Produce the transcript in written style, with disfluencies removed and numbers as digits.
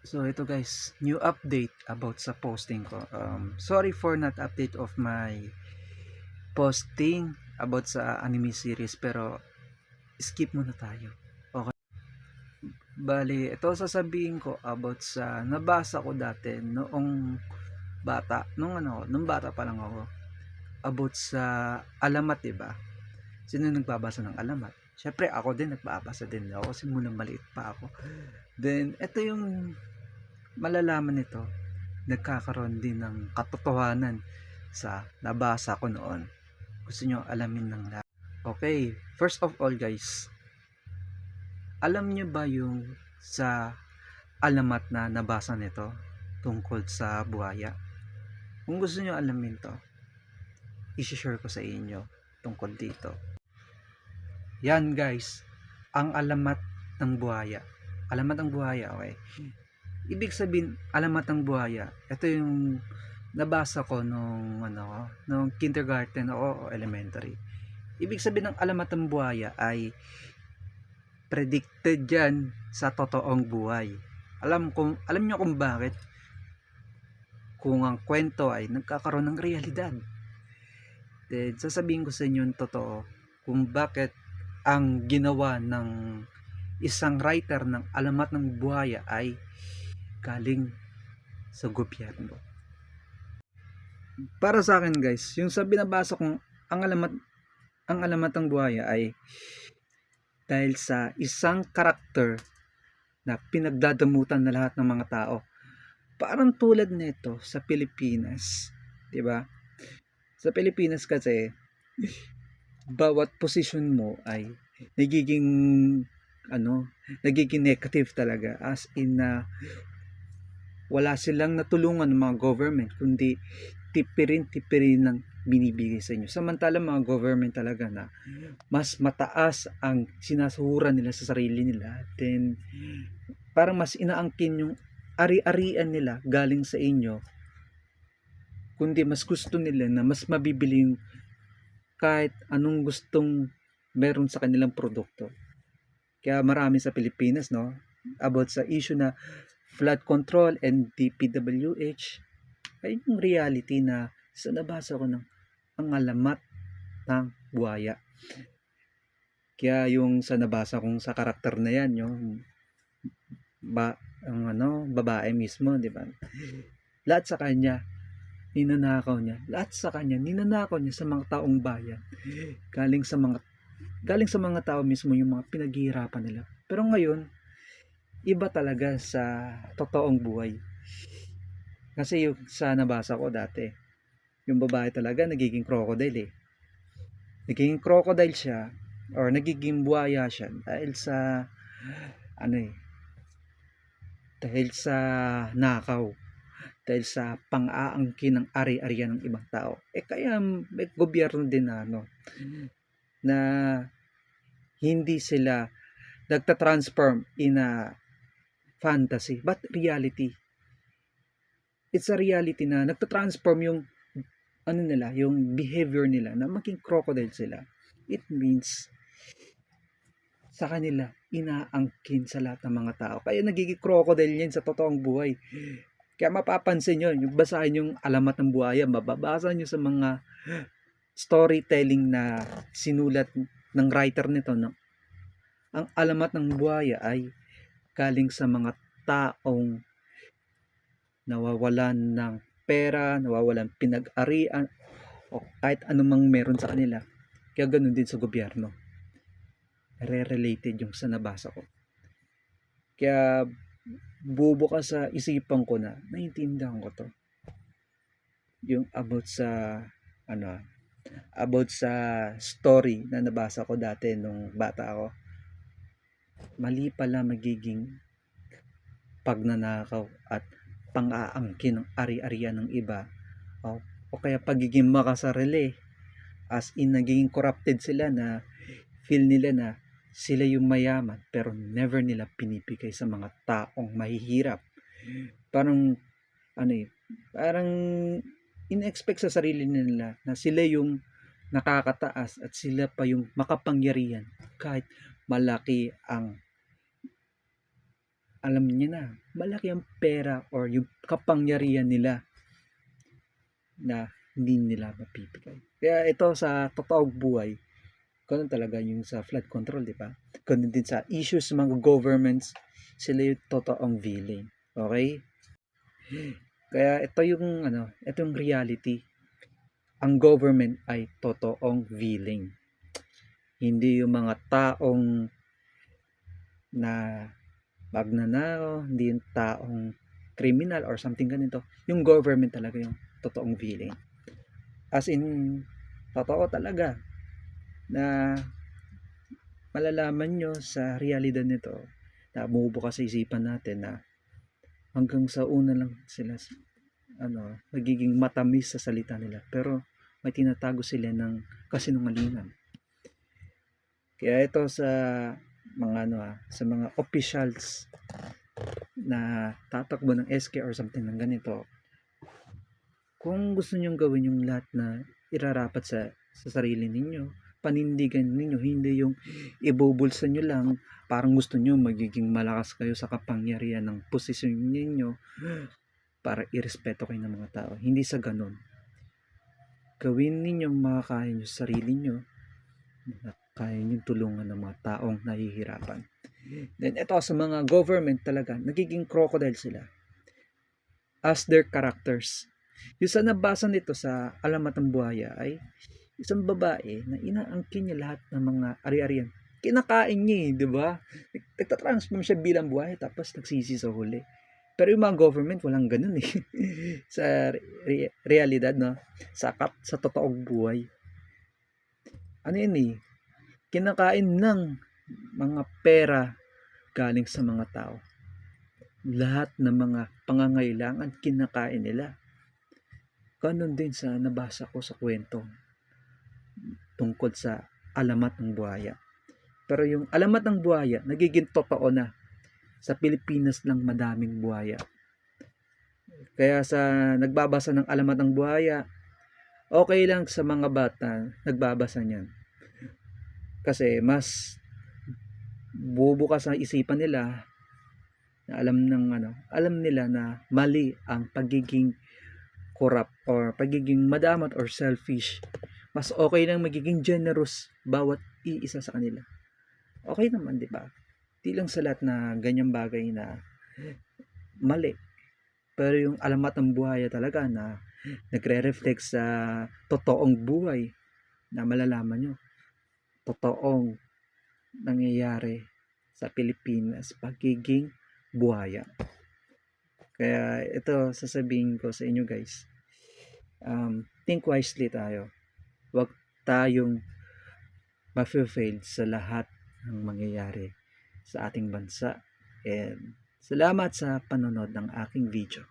So ito guys, new update about sa posting ko. Sorry for not update of my posting about sa anime series, pero skip muna tayo. Okay. Bali, ito sasabihin ko about sa nabasa ko dati noong nung bata pa lang ako, about sa alamat, 'di ba? Sino nagbabasa ng alamat? Syempre ako din, nagbabasa din ako kasi muna maliit pa ako. Then ito yung malalaman nito, nagkakaroon din ng katotohanan sa nabasa ko noon. Gusto nyo alamin ng lahat? Okay, first of all guys, alam nyo ba yung sa alamat na nabasa nito tungkol sa buhaya? Kung gusto nyo alamin to, isi-share ko sa inyo tungkol dito. Yan guys, ang alamat ng buhaya. Alamat ng buhaya, okay? Ibig sabihin, alamat ng buhaya, ito yung nabasa ko nung kindergarten o elementary. Ibig sabihin ng alamat ng buhaya ay predicted yan sa totoong buhay. Alam niyo kung bakit? Kung ang kwento ay nagkakaroon ng realidad. Then sasabihin ko sa inyo yung totoo kung bakit ang ginawa ng isang writer ng alamat ng buhaya ay galing sa gobyerno. Para sa akin guys, yung sa binabasa kong ang alamat ng buhaya ay dahil sa isang karakter na pinagdadamutan na lahat ng mga tao. Parang tulad nito sa Pilipinas, 'di ba? Sa Pilipinas kasi bawat posisyon mo ay nagiging nagiging negative talaga, as in na wala silang natulungan ng mga government kundi tipirin ng binibigay sa inyo. Samantala mga government talaga na mas mataas ang sinasuhuran nila sa sarili nila, then parang mas inaangkin yung ari-arian nila galing sa inyo, kundi mas gusto nila na mas mabibili yung kahit anong gustong meron sa kanilang produkto. Kaya marami sa Pilipinas, no, about sa issue na flood control and DPWH, ay yung reality na sa nabasa ko ng ang alamat ng buhaya. Kaya yung sa nabasa kong sa karakter na yan, yung babae mismo, di ba? Lahat sa kanya ninanakaw niya sa mga taong bayan. Galing sa mga tao mismo yung mga pinaghihirapan nila. Pero ngayon, iba talaga sa totoong buhay. Kasi yung sa nabasa ko dati, yung babae talaga nagiging crocodile eh. Nagiging crocodile siya or nagiging buhaya siya dahil sa dahil sa nakaw, dahil sa pang-aangkin ng ari-arian ng ibang tao. Kaya may gobyerno din na hindi sila nagta-transform in a fantasy but reality. It's a reality na nagta-transform yung yung behavior nila na maging crocodile sila. It means sa kanila inaangkin sa lahat ng mga tao. Kaya nagiging crocodile yan sa totoong buhay. Kaya mapapansin nyo, yung basahin yung alamat ng buhaya, mababasa nyo sa mga storytelling na sinulat ng writer nito, no? Ang alamat ng buhaya ay galing sa mga taong nawawalan ng pera, nawawalan pinag-arian, o kahit anumang meron sa kanila. Kaya ganun din sa gobyerno. Re-related yung sa nabasa ko. Kaya bubukas sa isipan ko na naiintindihan ko to. Yung about sa story na nabasa ko dati nung bata ako. Mali pala magiging pagnanakaw at pang-aangkin ng ari-arian ng iba, o kaya pagiging makasarili, as in nagiging corrupted sila na feel nila na sila yung mayaman pero never nila pinipigay sa mga taong mahihirap. Parang parang in-expect sa sarili nila na sila yung nakakataas at sila pa yung makapangyarihan kahit malaki ang alam niya na malaki ang pera or yung kapangyarihan nila na hindi nila mapipigay. Kaya ito sa totoong buhay, ganun talaga yung sa flood control, di ba? Ganun din sa issues ng mga governments, sila yung totoong villain. Okay? Kaya ito yung reality. Ang government ay totoong villain. Hindi yung mga taong na magnanakaw, hindi yung taong criminal or something ganito. Yung government talaga yung totoong villain. As in, totoo talaga na malalaman nyo sa realidad nito na bumubukas sa isipan natin na hanggang sa una lang sila magiging matamis sa salita nila, pero may tinatago sila ng kasinungalingan. Kaya ito sa mga sa mga officials na tatakbo ng SK or something ng ganito, kung gusto nyong gawin yung lahat na irarapat sa sarili ninyo, panindigan ninyo, hindi yung ibubulsa nyo lang, parang gusto nyo magiging malakas kayo sa kapangyarihan ng posisyon ninyo para irespeto kayo ng mga tao. Hindi sa ganun. Gawin ninyong makakaya nyo sa sarili nyo na kaya nyo tulungan ng mga taong nahihirapan. Then ito sa mga government talaga, nagiging crocodile sila as their characters. Yung sa nabasa nito sa Alamat ng Buhaya ay isang babae na inaangkin niya lahat ng mga ari-arian. Kinakain niya di ba? Nagtatransform siya bilang buhay tapos nagsisi sa huli. Pero yung mga government walang ganun eh. Sa realidad, no? Sa totoong buhay. Ano yun eh? Kinakain ng mga pera galing sa mga tao. Lahat ng mga pangangailangan kinakain nila. Ganon din sa nabasa ko sa kwento tungkol sa Alamat ng Buhaya. Pero yung Alamat ng Buhaya nagiging totoo na. Sa Pilipinas lang madaming buhaya. Kaya sa nagbabasa ng Alamat ng Buhaya, okay lang sa mga bata nagbabasa niyan. Kasi mas bubukas ang isipan nila na alam nila na mali ang pagiging corrupt or pagiging madamat or selfish. Mas okay lang magiging generous bawat iisa sa kanila. Okay naman, di ba? Di lang sa lahat na ganyang bagay na mali. Pero yung Alamat ng Buhaya talaga na nagre-reflect sa totoong buhay na malalaman nyo. Totoong nangyayari sa Pilipinas pagiging buhaya. Kaya ito sasabihin ko sa inyo guys, think wisely tayo. Huwag tayong ma-fail sa lahat ng mangyayari sa ating bansa. And salamat sa panonood ng aking video.